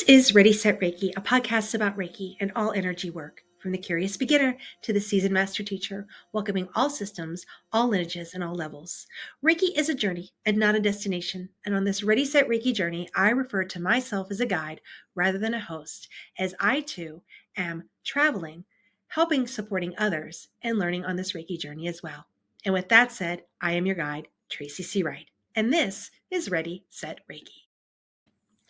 This is Ready, Set, Reiki, a podcast about Reiki and all energy work, from the curious beginner to the seasoned master teacher, welcoming all systems, all lineages, and all levels. Reiki is a journey and not a destination, and on this Ready, Set, Reiki journey, I refer to myself as a guide rather than a host, as I too am traveling, helping, supporting others, and learning on this Reiki journey as well. And with that said, I am your guide, Tracy C. Wright, and this is Ready, Set, Reiki.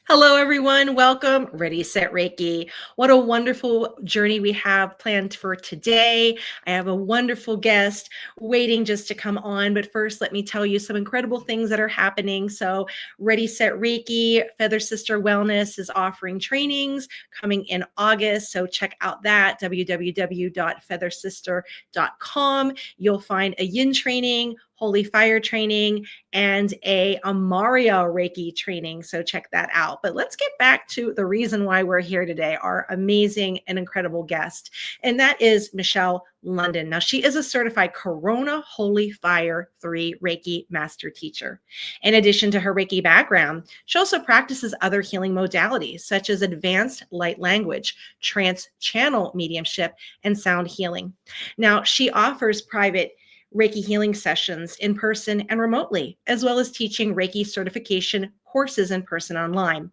Hello, everyone. Welcome. Ready, Set, Reiki. What a wonderful journey we have planned for today. I have a wonderful guest waiting just to come on. But first, let me tell you some incredible things that are happening. So Ready, Set, Reiki, Feather Sister Wellness is offering trainings coming in August. So check out that, www.feathersister.com. You'll find a yin training, Holy Fire training, and a Mario Reiki training. So check that out. But let's get back to the reason why we're here today, our amazing and incredible guest. And that is Michele London. Now, she is a certified Corona Holy Fire 3 Reiki master teacher. In addition to her Reiki background, she also practices other healing modalities, such as advanced light language, trance channel mediumship, and sound healing. Now, she offers private Reiki healing sessions in person and remotely, as well as teaching Reiki certification courses in person online.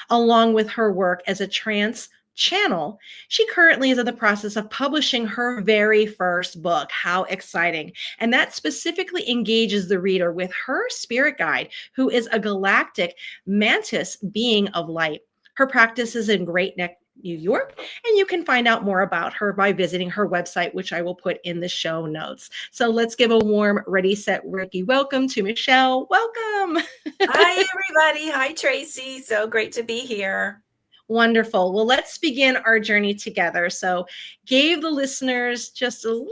Along with her work as a trance channel, she currently is in the process of publishing her very first book. How exciting. And that specifically engages the reader with her spirit guide, who is a galactic mantis being of light. Her practice is in Great Neck, New York, and you can find out more about her by visiting her website, which I will put in the show notes. So let's give a warm Ready, Set, Reiki welcome to Michele. Welcome. Hi, everybody. Hi, Tracy. So great to be here. Wonderful. Well, let's begin our journey together. So gave the listeners just a little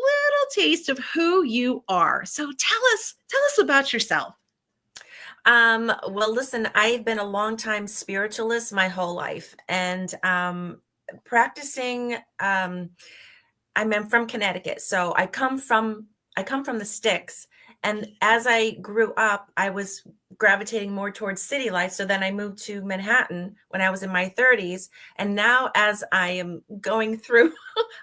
taste of who you are. So tell us about yourself. Well, listen, I've been a long-time spiritualist my whole life, and practicing. I'm from Connecticut, so I come from the sticks. And as I grew up, I was gravitating more towards city life. So then I moved to Manhattan when I was in my 30s. And now, as I am going through,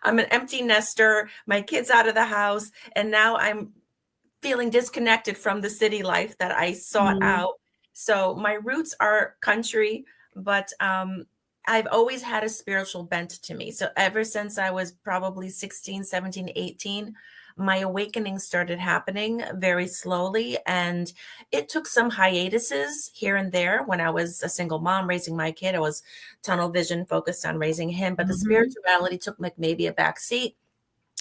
I'm an empty nester, my kids out of the house, and now I'm feeling disconnected from the city life that I sought out. So my roots are country, but I've always had a spiritual bent to me. So ever since I was probably 16, 17, 18, my awakening started happening very slowly. And it took some hiatuses here and there. When I was a single mom raising my kid, I was tunnel vision focused on raising him, but the spirituality took maybe a back seat.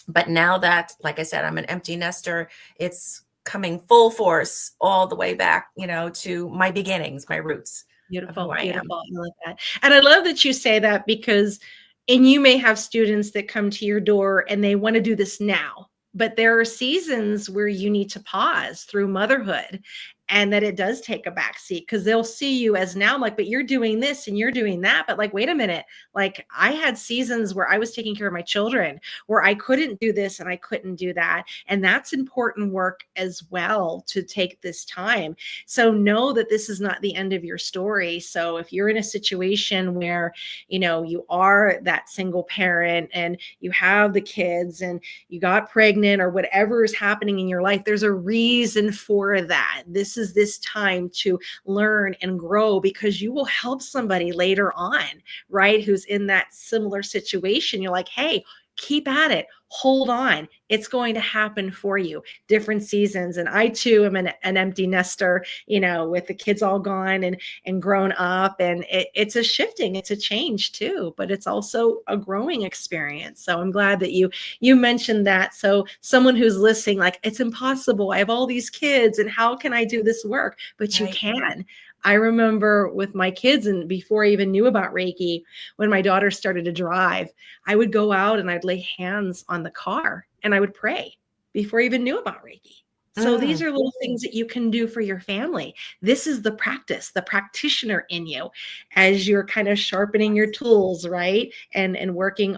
But now that, like I said, I'm an empty nester, it's coming full force all the way back, to my beginnings, my roots. Beautiful. I love that. And I love that you say that because, and you may have students that come to your door and they want to do this now, but there are seasons where you need to pause through motherhood, and that it does take a backseat because they'll see you as now, like, but you're doing this and you're doing that. But like, wait a minute, like I had seasons where I was taking care of my children, where I couldn't do this and I couldn't do that. And that's important work as well, to take this time. So know that this is not the end of your story. So if you're in a situation where, you are that single parent and you have the kids and you got pregnant or whatever is happening in your life, there's a reason for that. This is this time to learn and grow, because you will help somebody later on, right? Who's in that similar situation. You're like, hey, keep at it. Hold on. It's going to happen for you. Different seasons. And I too am an empty nester, with the kids all gone and grown up. And it's a shifting, it's a change too, but it's also a growing experience. So I'm glad that you mentioned that. So someone who's listening, like, it's impossible. I have all these kids and how can I do this work? But you can. I remember with my kids, and before I even knew about Reiki, when my daughter started to drive, I would go out and I'd lay hands on the car and I would pray before I even knew about Reiki. So these Mm. are little things that you can do for your family. This is the practice, the practitioner in you as you're kind of sharpening your tools, right? And working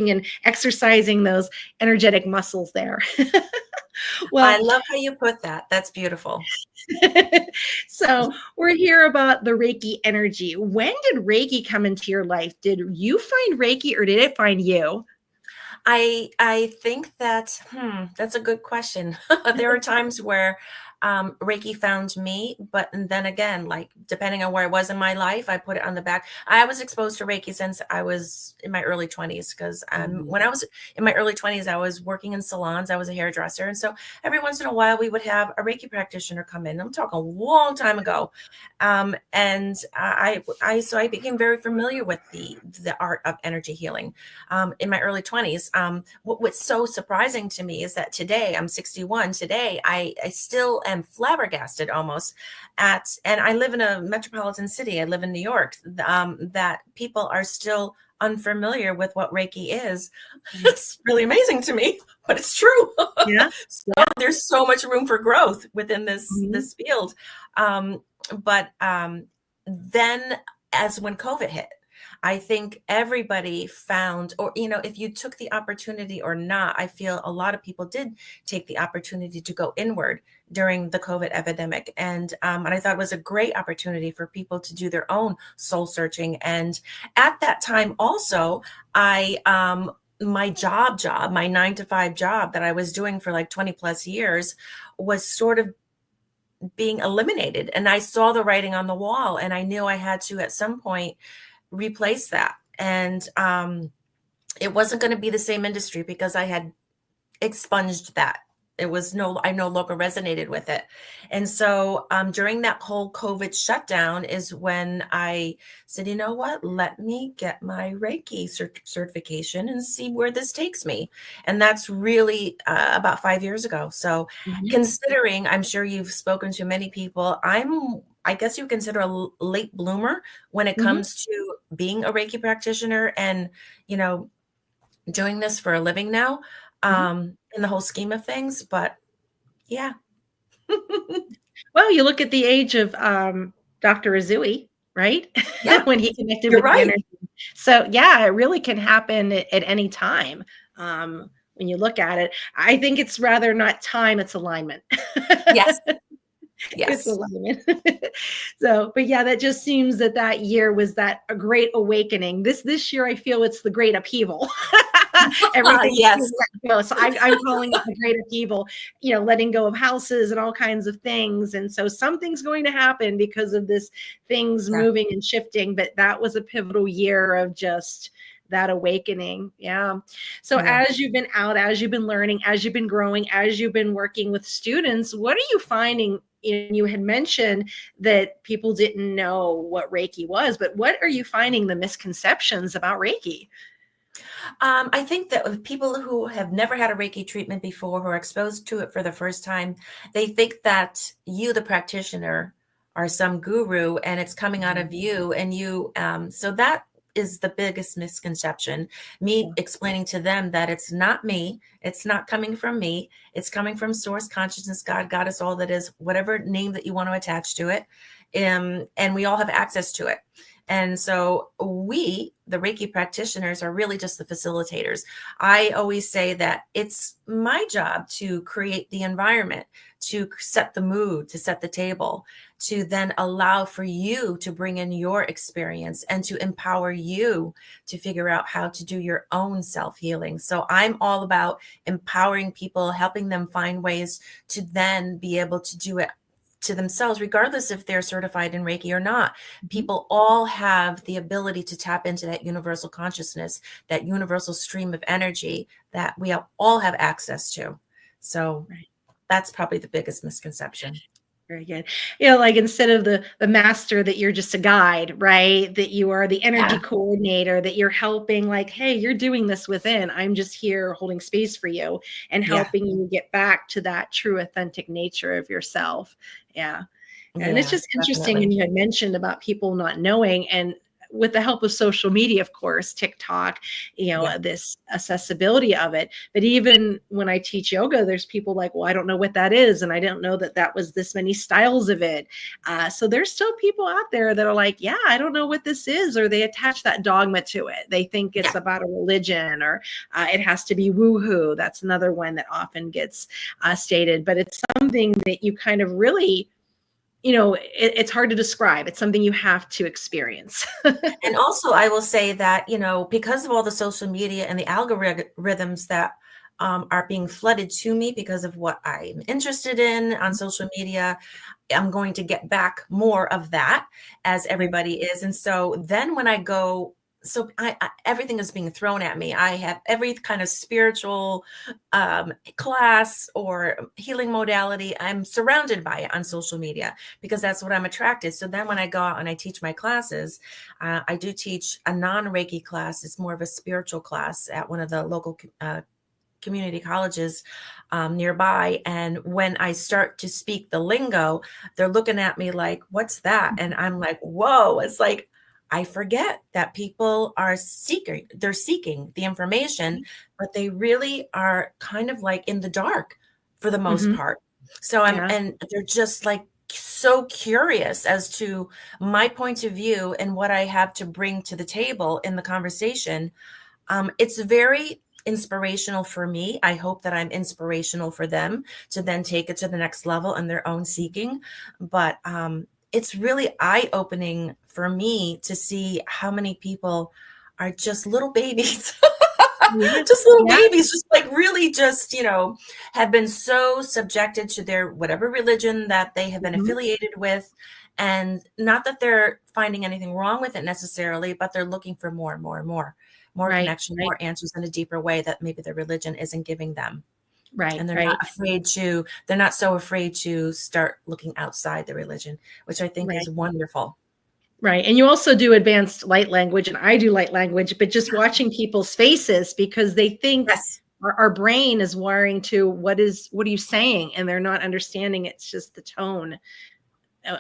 and exercising those energetic muscles there. I Well, love how you put that. That's beautiful. so we're here about the Reiki energy. When did Reiki come into your life? Did you find Reiki or did it find you? I think that that's a good question. There are times where Reiki found me, but and then again, like depending on where I was in my life, I put it on the back. I was exposed to Reiki since I was in my early 20s because Mhm. when I was in my early 20s, I was working in salons. I was a hairdresser, and so every once in a while, we would have a Reiki practitioner come in. I'm talking a long time ago, and so I became very familiar with the art of energy healing in my early 20s. What's so surprising to me is that today, I'm 61, today I still am flabbergasted almost and I live in a metropolitan city, I live in New York, that people are still unfamiliar with what Reiki is. Right. It's really amazing to me, but it's true. Yeah. So there's so much room for growth within this Mhm. this field. Um, but then as when COVID hit, I think everybody found, or, if you took the opportunity or not, I feel a lot of people did take the opportunity to go inward during the COVID epidemic. And I thought it was a great opportunity for people to do their own soul searching. And at that time, also, my my 9 to 5 job that I was doing for like 20 plus years was sort of being eliminated. And I saw the writing on the wall and I knew I had to at some point replace that. And it wasn't going to be the same industry because I had expunged that. I no longer resonated with it. And so during that whole COVID shutdown is when I said, you know what, let me get my Reiki certification and see where this takes me. And that's really about 5 years ago. So Mhm. considering, I'm sure you've spoken to many people, I guess you consider a late bloomer when it Mhm. comes to being a Reiki practitioner and, you know, doing this for a living now, Mhm. in the whole scheme of things, but yeah. Well, you look at the age of, Dr. Azui, right? Yeah, When he connected you're with the right. energy. So, yeah, it really can happen at any time, when you look at it. I think it's rather not time, it's alignment. Yes, It's yes. alignment. So, but yeah, that just seems that that year was that a great awakening. This year, I feel it's the great upheaval. Everything is being Yes, let go. So I'm calling it the great upheaval. Letting go of houses and all kinds of things. And so something's going to happen because of this things yeah, moving and shifting. But that was a pivotal year of just that awakening. Yeah. So yeah. as you've been out, as you've been learning, as you've been growing, as you've been working with students, what are you finding? You had mentioned that people didn't know what Reiki was, but what are you finding the misconceptions about Reiki? I think that with people who have never had a Reiki treatment before, who are exposed to it for the first time, they think that you, the practitioner, are some guru and it's coming out Mhm. of you. And so that is the biggest misconception. Me Yeah. explaining to them that it's not me, it's not coming from me, it's coming from source consciousness, God, Goddess, all that is, whatever name that you want to attach to it. And we all have access to it. And so we, the Reiki practitioners, are really just the facilitators. I always say that it's my job to create the environment, to set the mood, to set the table, to then allow for you to bring in your experience and to empower you to figure out how to do your own self healing. So I'm all about empowering people, helping them find ways to then be able to do it to themselves, regardless if they're certified in Reiki or not. Mhm. People all have the ability to tap into that universal consciousness, that universal stream of energy that we all have access to. So Right. that's probably the biggest misconception. Very good. Like instead of the master that you're just a guide, right? That you are the energy Yeah, coordinator, that you're helping like, hey, you're doing this within. I'm just here holding space for you and yeah, helping you get back to that true authentic nature of yourself. Yeah. And it's yeah, just interesting. definitely. And you had mentioned about people not knowing. And with the help of social media, of course, TikTok, Yeah. this accessibility of it. But even when I teach yoga, there's people like, well, I don't know what that is. And I don't know that that was this many styles of it. So there's still people out there that are like, yeah, I don't know what this is. Or they attach that dogma to it. They think it's Yeah. about a religion, or it has to be woohoo. That's another one that often gets stated. But it's something that you kind of really, it's hard to describe. It's something you have to experience. And also, I will say that, because of all the social media and the algorithms that are being flooded to me because of what I'm interested in on social media, I'm going to get back more of that, as everybody is. And so then when I go, so everything is being thrown at me. I have every kind of spiritual class or healing modality. I'm surrounded by it on social media because that's what I'm attracted. So then when I go out and I teach my classes, I do teach a non-Reiki class. It's more of a spiritual class at one of the local community colleges nearby. And when I start to speak the lingo, they're looking at me like, what's that? And I'm like, whoa, it's like, I forget that people are they're seeking the information, but they really are kind of like in the dark for the most Mm-hmm. part. So Yeah. and they're just like so curious as to my point of view and what I have to bring to the table in the conversation. It's very inspirational for me. I hope that I'm inspirational for them to then take it to the next level in their own seeking. But it's really eye-opening for me to see how many people are just little babies. Yeah. Just little Yeah. babies, just like really just, have been so subjected to their whatever religion that they have been Mm-hmm. affiliated with. And not that they're finding anything wrong with it necessarily, but they're looking for more and more and more Right. connection, Right. more answers in a deeper way that maybe their religion isn't giving them. Right. And Right. they're not so afraid to start looking outside the religion, which I think Right. is wonderful. Right. And you also do advanced light language, and I do light language, but just watching people's faces, because they think Yes. our brain is wiring to what are you saying? And they're not understanding it's just the tone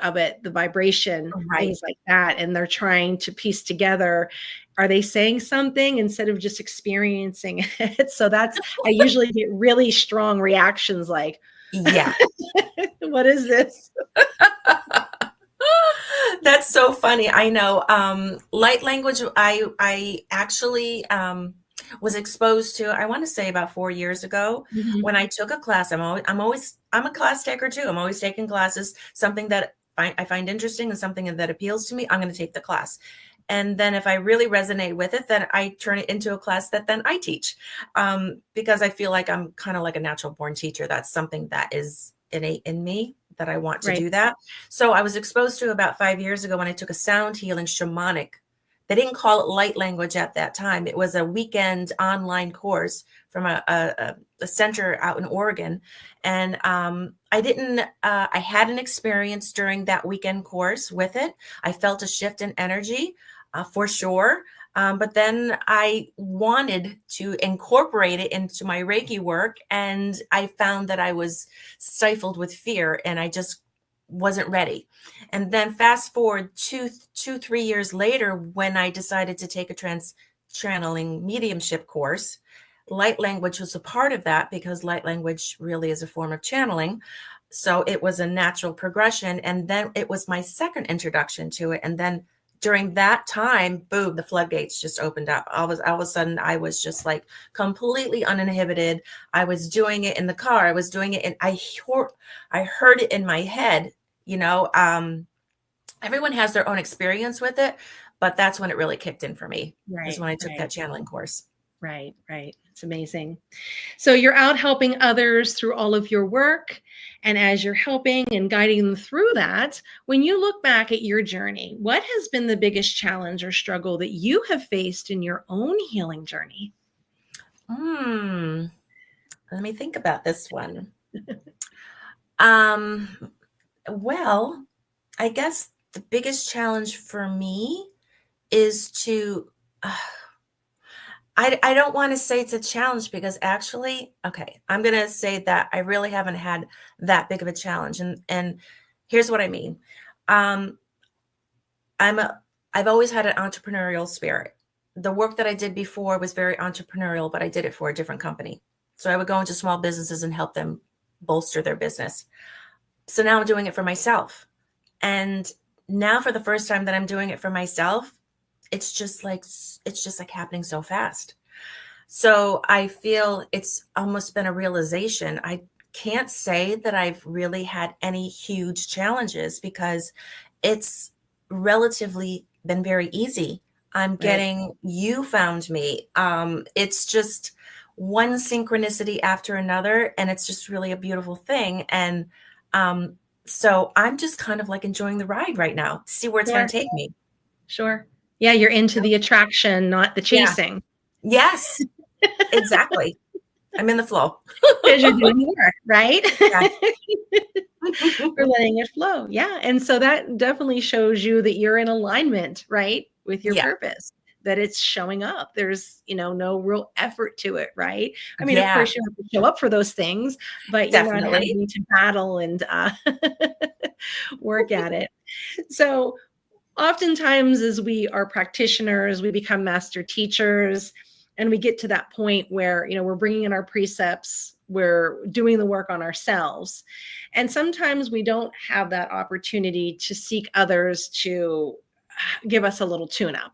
of it, the vibration, Right. things like that. And they're trying to piece together, are they saying something instead of just experiencing it? So I usually get really strong reactions like, Yeah. what is this? That's so funny. I know. Light language, I actually was exposed to, I want to say about 4 years ago Mhm. when I took a class. I'm a class taker too. I'm always taking classes, something that I find interesting and something that appeals to me. I'm going to take the class. And then if I really resonate with it, then I turn it into a class that then I teach, because I feel like I'm kind of like a natural born teacher. That's something that is innate in me, that I want to Right. do that. So I was exposed to about 5 years ago when I took a sound healing shamanic. They didn't call it light language at that time. It was a weekend online course from a center out in Oregon. And I had an experience during that weekend course with it. I felt a shift in energy, for sure. But then I wanted to incorporate it into my Reiki work, and I found that I was stifled with fear, and I just wasn't ready. And then fast forward 3 years later, when I decided to take a channeling mediumship course, light language was a part of that because light language really is a form of channeling. So it was a natural progression. And then it was my second introduction to it. And then during that time, boom, the floodgates just opened up. All of a sudden, I was just like completely uninhibited. I was doing it in the car. I was doing it, and I heard it in my head. Everyone has their own experience with it, but that's when it really kicked in for me, is Right. when I took Right. that channeling course. Right. Right. It's amazing. So you're out helping others through all of your work. And as you're helping and guiding them through that, when you look back at your journey, what has been the biggest challenge or struggle that you have faced in your own healing journey? Hmm. Let me think about this one. Um, well, I guess the biggest challenge for me is to, I don't want to say it's a challenge because actually, okay, I'm going to say that I really haven't had that big of a challenge. And here's what I mean. Um, I'm I've always had an entrepreneurial spirit. The work that I did before was very entrepreneurial, but I did it for a different company. So I would go into small businesses and help them bolster their business. So now I'm doing it for myself. And now for the first time that I'm doing it for myself, it's just like happening so fast. So I feel it's almost been a realization. I can't say that I've really had any huge challenges because it's relatively been very easy. I'm Right. getting you found me. It's just one synchronicity after another, and it's just really a beautiful thing. And um, so I'm just kind of like enjoying the ride right now, see where it's going Sure. to take me. Sure. Yeah, you're into the attraction, not the Yeah. chasing. Yes, exactly. I'm in the flow. Because you're doing more, right? Yeah. We're letting it flow. Yeah. And so that definitely shows you that you're in alignment, right? With your Yeah. purpose, that it's showing up. There's, no real effort to it, right? I mean, of Yeah, course, you have to show up for those things, but you're not definitely. having to battle and work at it. So, oftentimes as we are practitioners, we become master teachers, and we get to that point where we're bringing in our precepts, we're doing the work on ourselves, and sometimes we don't have that opportunity to seek others to give us a little tune up.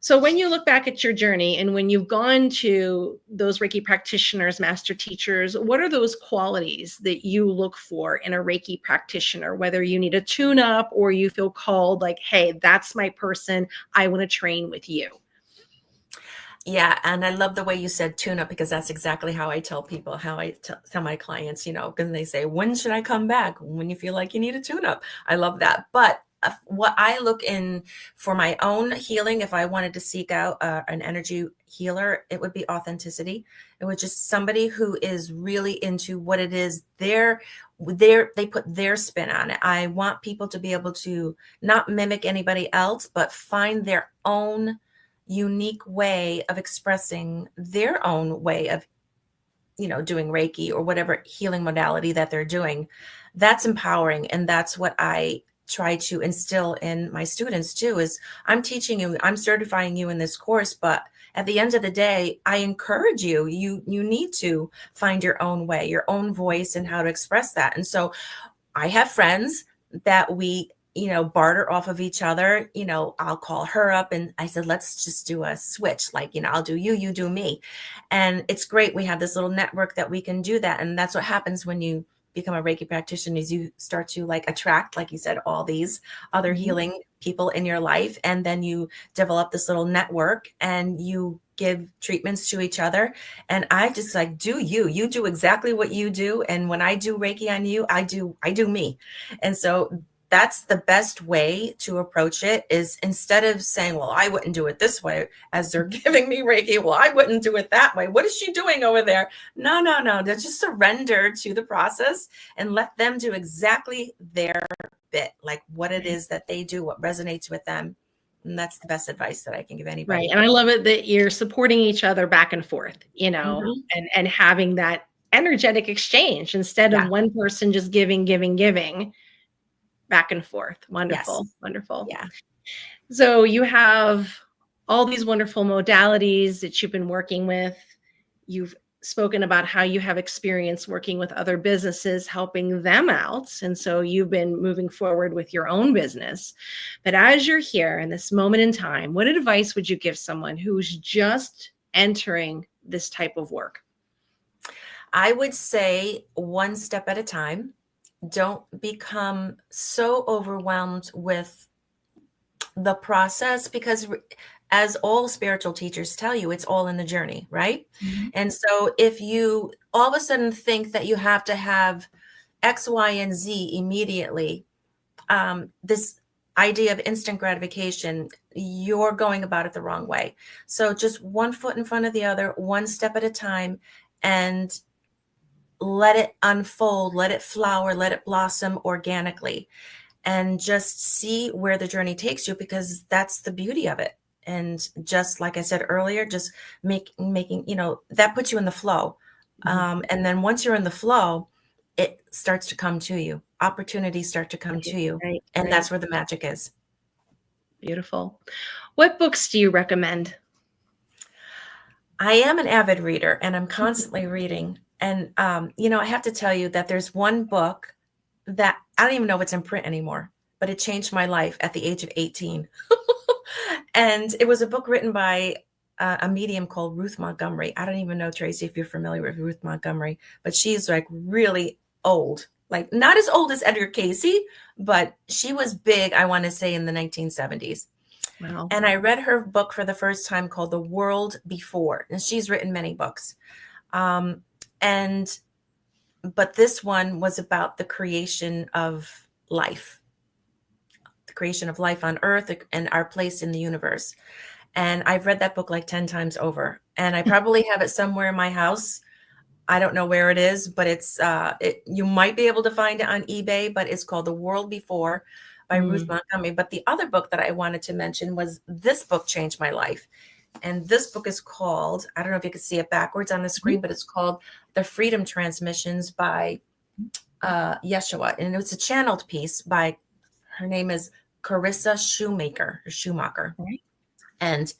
So when you look back at your journey and when you've gone to those Reiki practitioners, master teachers, what are those qualities that you look for in a Reiki practitioner, whether you need a tune up or you feel called like, hey, that's my person. I want to train with you. Yeah, and I love the way you said tune up because that's exactly how I tell people, how I tell my clients, because they say, when should I come back? When you feel like you need a tune up. I love that. But what I look in for my own healing, if I wanted to seek out an energy healer, it would be authenticity. It would just somebody who is really into what it is they put their spin on it. I want people to be able to not mimic anybody else, but find their own unique way of expressing their own way of doing Reiki or whatever healing modality that they're doing. That's empowering, and that's what I try to instill in my students too. Is I'm teaching you, I'm certifying you in this course, but at the end of the day, I encourage you need to find your own way, your own voice, and how to express that. And so I have friends that we, barter off of each other. I'll call her up and I said, let's just do a switch. Like, I'll do you, you do me. And it's great. We have this little network that we can do that. And that's what happens when you become a Reiki practitioner is you start to like attract, like you said, all these other Mhm. healing people in your life. And then you develop this little network and you give treatments to each other. And I just like, you do exactly what you do. And when I do Reiki on you, I do me. And so that's the best way to approach it is instead of saying, well, I wouldn't do it this way as they're giving me Reiki. Well, I wouldn't do it that way. What is she doing over there? No, no, no. Just surrender to the process and let them do exactly their bit, like what it Right. is that they do, what resonates with them. And that's the best advice that I can give Right. anybody. And I love it that you're supporting each other back and forth, Hmm. and having that energetic exchange instead of Yeah. one person just giving back and forth. Wonderful. Yes. Wonderful. Yeah. So you have all these wonderful modalities that you've been working with. You've spoken about how you have experience working with other businesses, helping them out. And so you've been moving forward with your own business. But as you're here in this moment in time, what advice would you give someone who's just entering this type of work? I would say one step at a time. Don't become so overwhelmed with the process because as all spiritual teachers tell you, it's all in the journey, right? Mhm. And so if you all of a sudden think that you have to have X, Y, and Z immediately, this idea of instant gratification, you're going about it the wrong way. So just one foot in front of the other, one step at a time, and let it unfold, let it flower, let it blossom organically, and just see where the journey takes you because that's the beauty of it. And just like I said earlier, just making, that puts you in the flow. Mhm. And then once you're in the flow, it starts to come to you. Opportunities start to come Right, to you. right, And right. that's where the magic is. Beautiful. What books do you recommend? I am an avid reader and I'm constantly reading. And, I have to tell you that there's one book that I don't even know if it's in print anymore, but it changed my life at the age of 18. And it was a book written by a medium called Ruth Montgomery. I don't even know, Tracy, if you're familiar with Ruth Montgomery, but she's like really old, like not as old as Edgar Casey, but she was big, I want to say, in the 1970s. Wow. And I read her book for the first time called The World Before. And she's written many books. Um, and but this one was about the creation of life, the creation of life on Earth and our place in the universe. And I've read that book like 10 times over. And I probably have it somewhere in my house. I don't know where it is, but you might be able to find it on eBay, but it's called The World Before by Ruth Mm. Montgomery. But the other book that I wanted to mention was this book changed my life. And this book is called, I don't know if you can see it backwards on the screen, but it's called The Freedom Transmissions by Yeshua. And it's a channeled piece by, her name is Carissa Schumacher. Right. And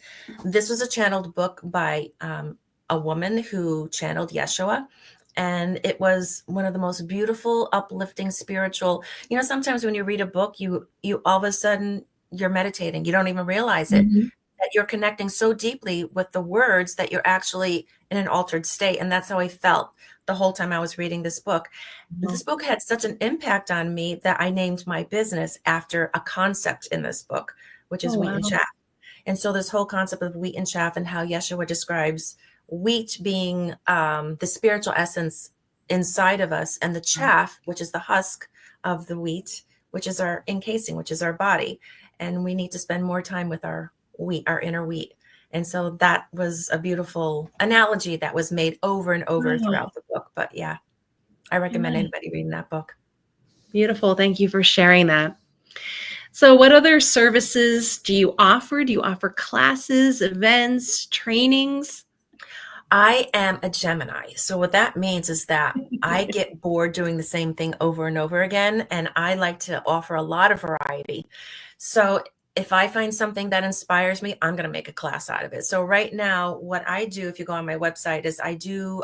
this was a channeled book by a woman who channeled Yeshua. And it was one of the most beautiful, uplifting, spiritual. Sometimes when you read a book, you all of a sudden you're meditating. You don't even realize it, Mhm. that you're connecting so deeply with the words that you're actually in an altered state. And that's how I felt the whole time I was reading this book. Wow. This book had such an impact on me that I named my business after a concept in this book, which is Oh, wheat and wow. chaff. And so this whole concept of wheat and chaff and how Yeshua describes wheat being the spiritual essence inside of us, and the chaff, which is the husk of the wheat, which is our encasing, which is our body. And we need to spend more time with our wheat, our inner wheat. And so that was a beautiful analogy that was made over and over Wow. throughout the book. But yeah, I recommend Amen. anybody reading that book. Beautiful. Thank you for sharing that. So, what other services do you offer? Do you offer classes, events, trainings? I am a Gemini. So what that means is that I get bored doing the same thing over and over again, and I like to offer a lot of variety. So if I find something that inspires me, I'm going to make a class out of it. So right now, what I do, if you go on my website, is I do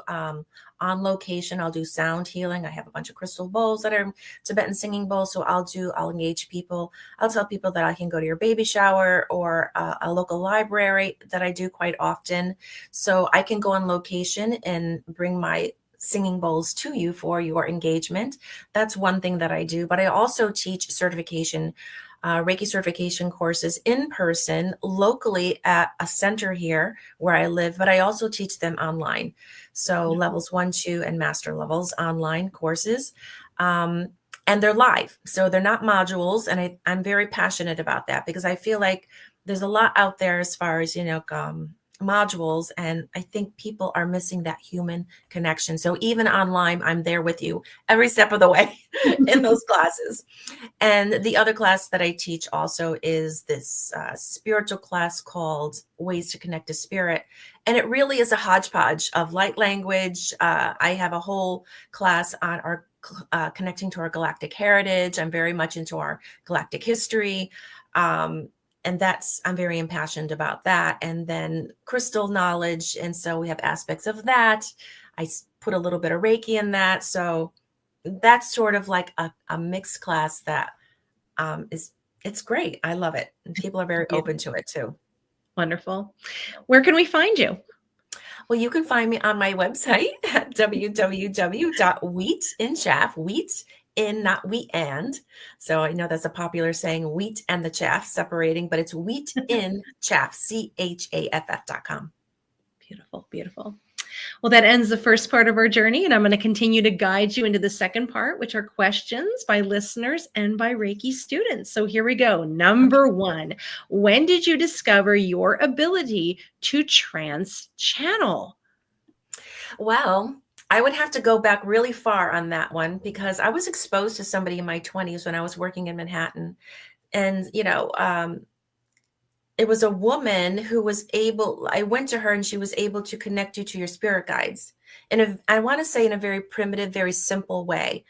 on location, I'll do sound healing. I have a bunch of crystal bowls that are Tibetan singing bowls. So I'll engage people. I'll tell people that I can go to your baby shower or a local library that I do quite often. So I can go on location and bring my singing bowls to you for your engagement. That's one thing that I do. But I also teach Reiki certification courses in person locally at a center here where I live, but I also teach them online. So levels 1, 2, and master levels online courses. And they're live. So they're not modules. And I'm very passionate about that because I feel like there's a lot out there as far as, modules. And I think people are missing that human connection. So even online, I'm there with you every step of the way in those classes. And the other class that I teach also is this spiritual class called Ways to Connect to Spirit. And it really is a hodgepodge of light language. I have a whole class on our connecting to our galactic heritage. I'm very much into our galactic history. And I'm very impassioned about that. And then crystal knowledge. And so we have aspects of that. I put a little bit of Reiki in that. So that's sort of like a mixed class that it's great. I love it. And people are very open to it too. Wonderful. Where can we find you? Well, you can find me on my website at www.wheatinchaff, wheat in, not wheat and. So I know that's a popular saying, wheat and the chaff separating, but it's wheat in chaff, CHAFF.com. Beautiful, beautiful. Well, that ends the first part of our journey, and I'm going to continue to guide you into the second part, which are questions by listeners and by Reiki students. So here we go. Number one, when did you discover your ability to trans channel? Well, I would have to go back really far on that one because I was exposed to somebody in my 20s when I was working in Manhattan. And, it was a woman who was I went to her and she was able to connect you to your spirit guides. I want to say in a very primitive, very simple way.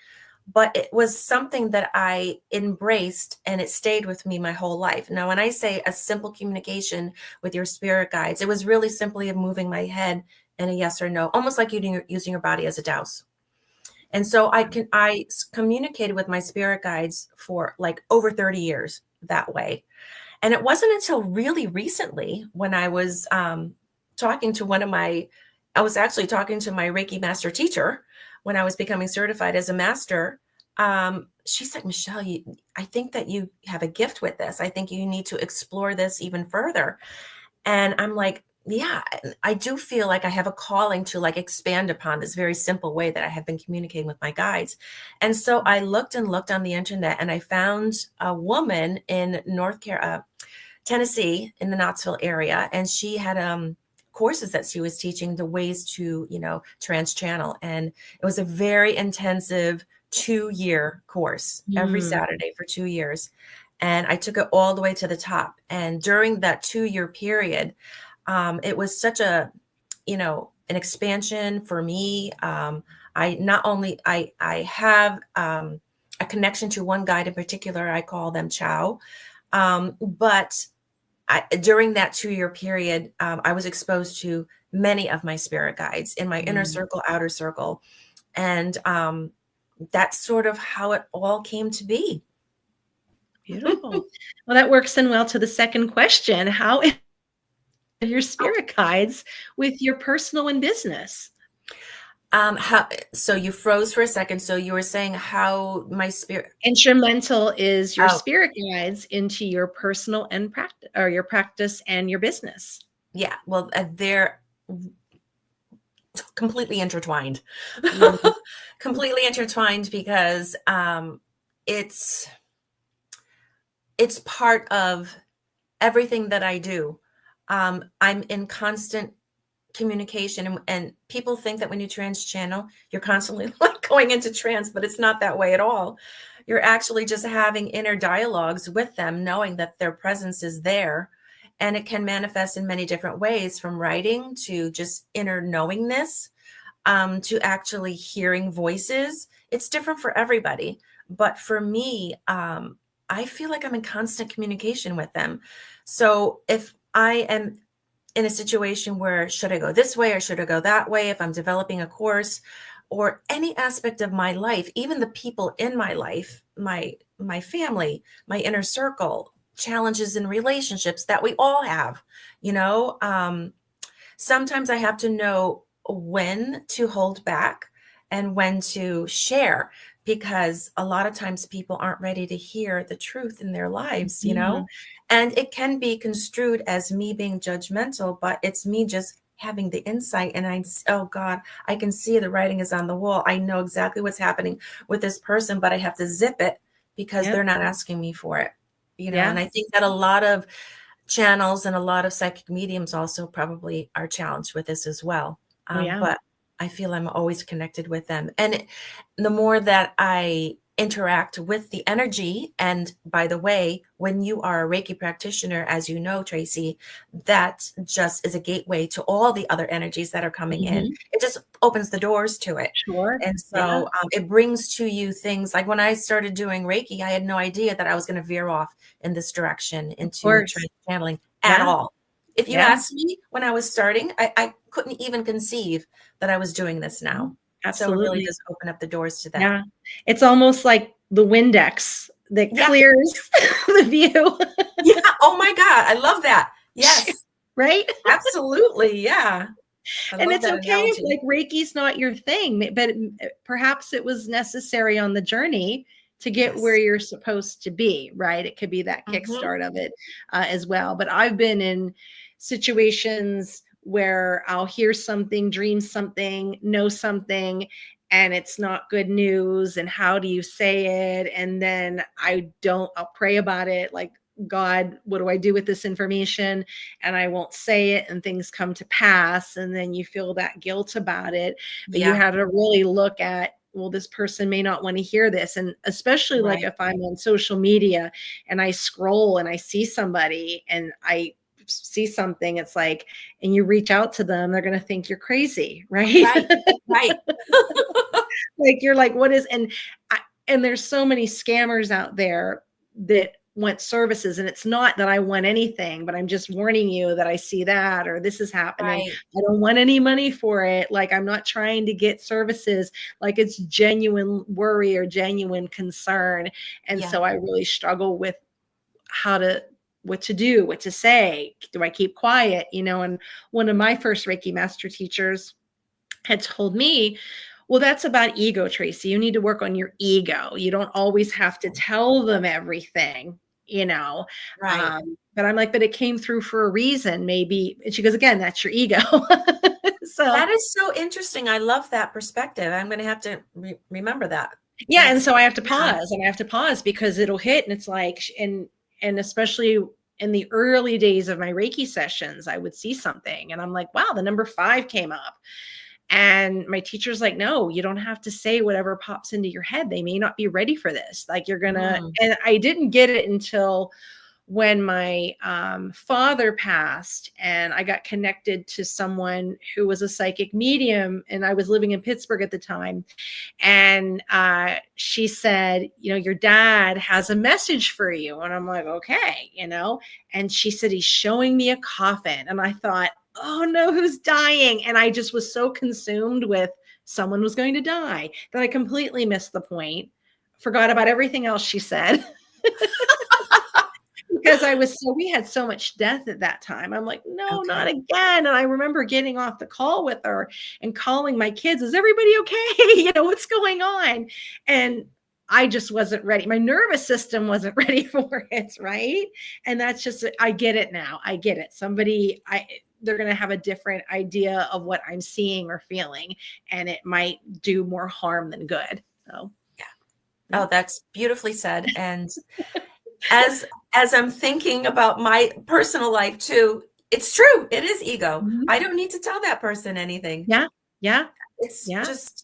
but it was something that I embraced and it stayed with me my whole life. Now, when I say a simple communication with your spirit guides, it was really simply of moving my head in a yes or no, almost like using your body as a dowse. And so communicated with my spirit guides for like over 30 years that way. And it wasn't until really recently when I was talking to I was actually talking to my Reiki master teacher when I was becoming certified as a master. She said, Michelle, I think that you have a gift with this. I think you need to explore this even further. And I'm like, yeah, I do feel like I have a calling to like expand upon this very simple way that I have been communicating with my guides. And so I looked and looked on the internet and I found a woman in Tennessee in the Knoxville area. And she had courses that she was teaching the ways to, trans channel. And it was a very intensive 2-year course every Mm, Saturday for 2 years. And I took it all the way to the top. And during that 2-year period, it was such an expansion for me. I not only I have a connection to one guide in particular. I call them Chow, but during that 2-year period, I was exposed to many of my spirit guides in my inner mm. circle, outer circle, and that's sort of how it all came to be. Beautiful. Well, that works in well to the second question. How are your spirit guides with your personal and business? So you froze for a second. So you were saying how my spirit. Instrumental is your Oh, spirit guides into your personal and practice, or your practice and your business. yeah. Well, they're completely intertwined. Mm, Completely intertwined because it's it's part of everything that I do. I'm in constant communication, and people think that when you trans channel, you're constantly like going into trance, but it's not that way at all. You're actually just having inner dialogues with them, knowing that their presence is there. And it can manifest in many different ways, from writing to just inner knowingness, to actually hearing voices. It's different for everybody. But for me, I feel like I'm in constant communication with them. So if I am in a situation where should I go this way or should I go that way, if I'm developing a course or any aspect of my life, even the people in my life, my family, my inner circle, challenges in relationships that we all have, sometimes I have to know when to hold back and when to share, because a lot of times people aren't ready to hear the truth in their lives. mhm. And it can be construed as me being judgmental, but it's me just having the insight. And oh God, I can see the writing is on the wall. I know exactly what's happening with this person, but I have to zip it because they're Yep. not asking me for it. And Yeah. I think that a lot of channels and a lot of psychic mediums also probably are challenged with this as well. Oh, yeah. But I feel I'm always connected with them. And the more that I interact with the energy, and by the way, when you are a Reiki practitioner, as you know, Tracy, that just is a gateway to all the other energies that are coming in. Mhm. It just opens the doors to it. Sure. And Yeah. so it brings to you things like when I started doing Reiki, I had no idea that I was going to veer off in this direction Of into course. trance channeling at Yeah. all. If you Yeah. asked me when I was starting, I couldn't even conceive that I was doing this now. Mhm. So it really Absolutely. does open up the doors to that. Yeah. It's almost like the Windex that Yeah. clears the view. Yeah. Oh my God. I love that. Yes. Right? Absolutely. Yeah. I And love it's that okay if analogy. like Reiki's not your thing, but perhaps it was necessary on the journey to get where Yes. you're supposed to be, right? It could be that Hmm. kickstart of it as well. But I've been in situations where I'll hear something, dream something, know something, and it's not good news. And how do you say it? And then I'll pray about it like, God, what do I do with this information? And I won't say it, and things come to pass. And then you feel that guilt about it. But you Yeah. have to really look at, well, this person may not want to hear this. And especially like Right. if I'm on social media and I scroll and I see somebody and I see something, it's like, and you reach out to them, they're going to think you're crazy, right? Right. Right. Like you're like, what is, and and there's so many scammers out there that want services, and it's not that I want anything, but I'm just warning you that I see that, or this is happening. Right. I don't want any money for it. Like, I'm not trying to get services. Like, it's genuine worry or genuine concern. And Yeah. so I really struggle with what to do, what to say. Do I keep quiet? And one of my first Reiki master teachers had told me, well, that's about ego, Tracy. You need to work on your ego. You don't always have to tell them everything, you know. Right. But I'm like, but it came through for a reason, maybe. And she goes, again, that's your ego. So That is so interesting. I love that perspective. I'm going to have to remember that. yeah, and That's, so I have to yeah. pause, and I have to pause because it'll hit, and it's like, and especially in the early days of my Reiki sessions, I would see something, and I'm like, wow, the number 5 came up. And my teacher's like, no, you don't have to say whatever pops into your head. They may not be ready for this. Like, you're gonna, Mm. and I didn't get it until when my father passed, and I got connected to someone who was a psychic medium, and I was living in Pittsburgh at the time. And she said, your dad has a message for you. And I'm like, okay, and she said, he's showing me a coffin. And I thought, oh no, who's dying? And I just was so consumed with someone was going to die that I completely missed the point, forgot about everything else she said. Because we had so much death at that time. I'm like, no, Okay. not again. And I remember getting off the call with her and calling my kids, is everybody okay? What's going on? And I just wasn't ready. My nervous system wasn't ready for it. Right. And that's just, I get it now. I get it. They're going to have a different idea of what I'm seeing or feeling, and it might do more harm than good. So, Yeah. Oh, that's beautifully said. And as I'm thinking about my personal life too, it's true. It is ego. mm-hmm. I don't need to tell that person anything. Yeah. Yeah. It's Yeah. just,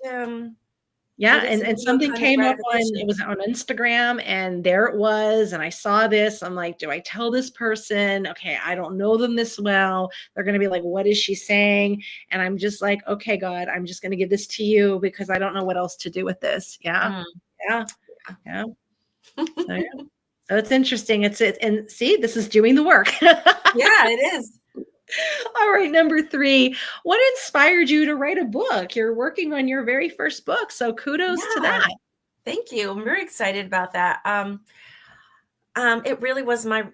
yeah. it is And ego something kind of came up gratification. it was on Instagram, and there it was. And I saw this. I'm like, do I tell this person? Okay. I don't know them this well. They're going to be like, what is she saying? And I'm just like, okay, God, I'm just going to give this to you because I don't know what else to do with this. Yeah. Mm. Yeah. Yeah. So, yeah. So it's interesting. And see, this is doing the work. Yeah, it is. All right, number 3. What inspired you to write a book? You're working on your very first book, so kudos to Yeah. that. Thank you. I'm very excited about that. It really was my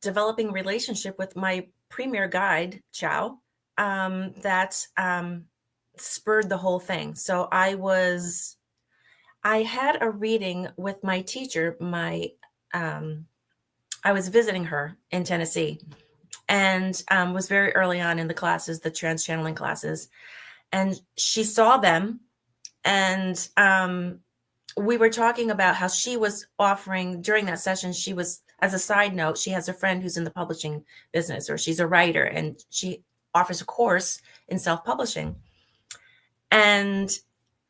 developing relationship with my premier guide, Chow, that spurred the whole thing. So I had a reading with my teacher. I was visiting her in Tennessee, and was very early on in the classes, the trans channeling classes, and she saw them, and we were talking about how she was offering during that session. She was, as a side note, she has a friend who's in the publishing business, or she's a writer, and she offers a course in self-publishing. And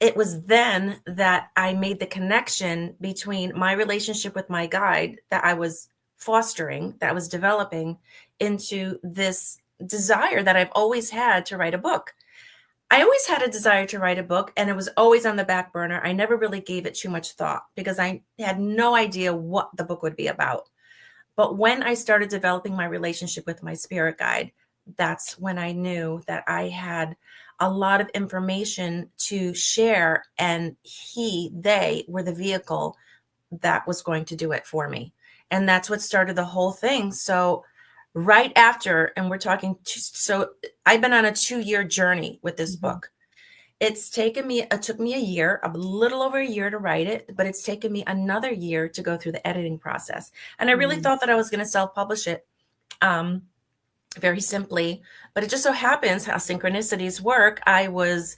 it was then that I made the connection between my relationship with my guide that I was fostering, that I was developing, into this desire that I've always had to write a book. I always had a desire to write a book, and it was always on the back burner. I never really gave it too much thought because I had no idea what the book would be about. But when I started developing my relationship with my spirit guide, that's when I knew that I had a lot of information to share, and they were the vehicle that was going to do it for me. And that's what started the whole thing. So right after, and we're talking, so I've been on a 2-year journey with this book. It took me a year, a little over a year to write it, but it's taken me another year to go through the editing process. And I really thought that I was going to self-publish it very simply, but it just so happens how synchronicities work. I was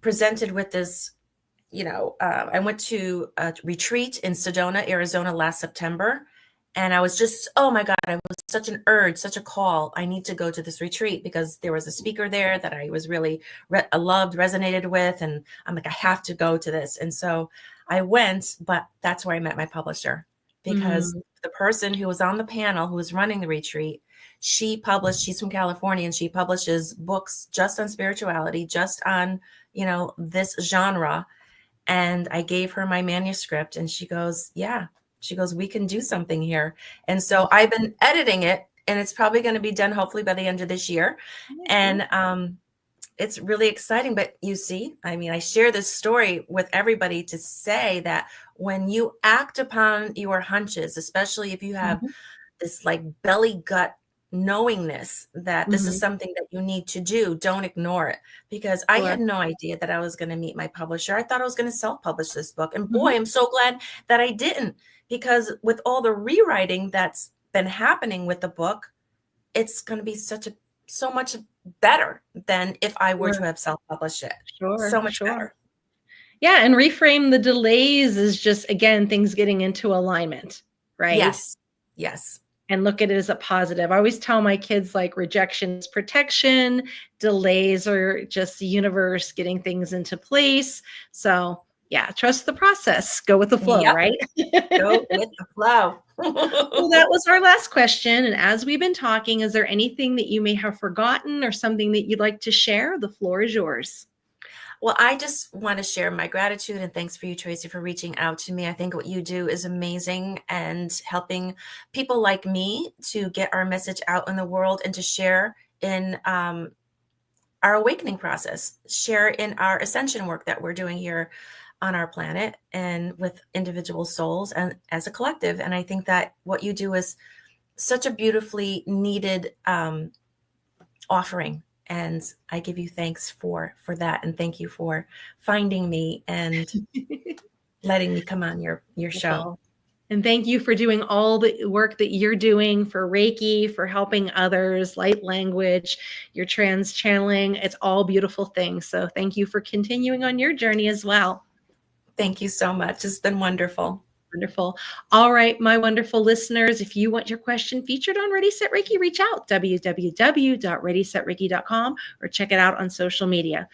presented with this, I went to a retreat in Sedona, Arizona last September. And I was just, oh my God, I was such an urge, such a call. I need to go to this retreat because there was a speaker there that I was really loved, resonated with. And I'm like, I have to go to this. And so I went, but that's where I met my publisher, because the person who was on the panel, who was running the retreat, she's from California, and she publishes books just on spirituality, just on, this genre. And I gave her my manuscript and she goes, yeah, she goes, we can do something here. And so I've been editing it and it's probably going to be done hopefully by the end of this year. Oh, cool. And it's really exciting. But you see, I mean, I share this story with everybody to say that when you act upon your hunches, especially if you have Mhm, this like belly gut knowingness that this is mhm. something that you need to do, don't ignore it. Because I Sure. had no idea that I was going to meet my publisher. I thought I was going to self-publish this book. And boy, Mhm. I'm so glad that I didn't, because with all the rewriting that's been happening with the book, it's going to be so much better than if I were to Sure, have self-published it. sure, So much sure. better. Yeah, and reframe the delays is just, again, things getting into alignment, right? Yes. Yes. And look at it as a positive. I always tell my kids, like, rejection is protection, delays are just the universe getting things into place. So, yeah, trust the process, go with the flow, Yep. right? Go with the flow. Well, that was our last question. And as we've been talking, is there anything that you may have forgotten or something that you'd like to share? The floor is yours. Well, I just want to share my gratitude and thanks for you, Tracy, for reaching out to me. I think what you do is amazing and helping people like me to get our message out in the world and to share in our awakening process, share in our ascension work that we're doing here on our planet and with individual souls and as a collective. And I think that what you do is such a beautifully needed offering, and I give you thanks for that, and thank you for finding me and letting me come on your show. Wonderful. And thank you for doing all the work that you're doing for Reiki, for helping others, light language, your trans channeling. It's all beautiful things. So thank you for continuing on your journey as well. Thank you so much. It's been wonderful. Wonderful. All right, my wonderful listeners, if you want your question featured on Ready Set Reiki, reach out www.readysetreiki.com or check it out on social media.